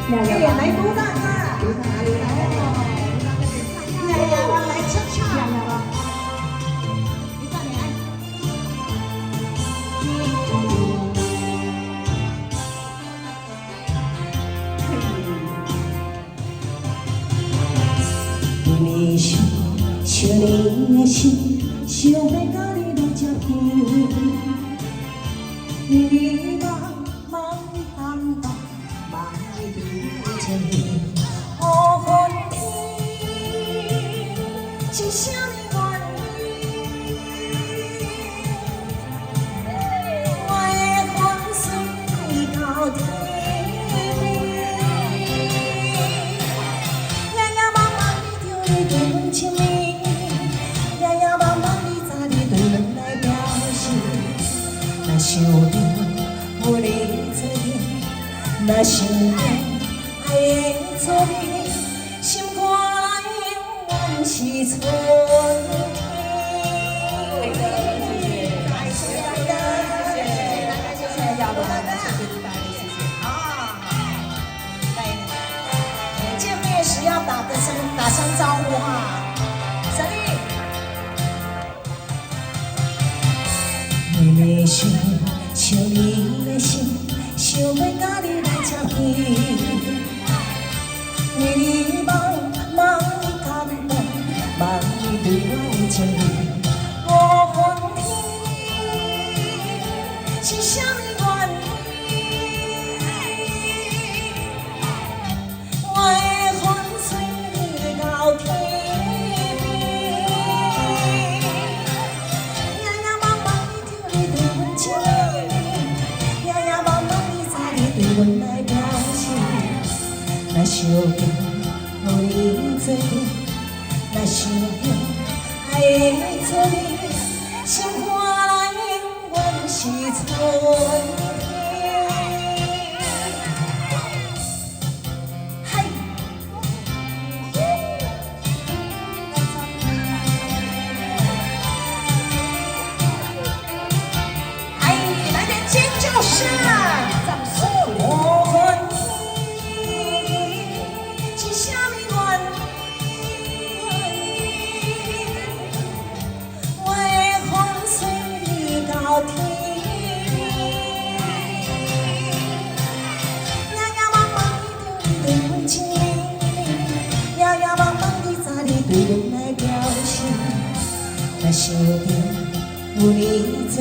哎呀，来嘟蛋啊！嘟蛋哪里来？呀呀，我来唱唱。你唱你爱。你想想你的心，想要甲你来接近。你茫茫淡淡，茫对情，乌云天是啥物原因？我的风随你到天边，夜夜茫茫你着你对阮情意，夜夜茫茫你早你对阮来表示，若想着有你做阵，若想着爱的做阵，心肝永远是春天。见面时要打声招呼哈，神力。妹妹想想你的心，想要甲你来接近。你茫茫感动，茫你对我的情意。乌云天是啥物原因？我的风随你到天边，夜夜茫茫你着你对阮情意，夜夜茫茫你早你对阮来表示，若想着有你做阵，若想着爱的做阵，心肝永远是春天。嗨！哎，来点尖叫声！掌声！乌云天是啥物原因？我的风随你到天边，夜夜茫茫你着你对阮情意，夜夜茫茫你早你对阮来表示，若想着有你做阵，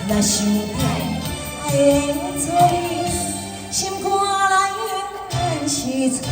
若想着爱的做阵，心肝内永远是春。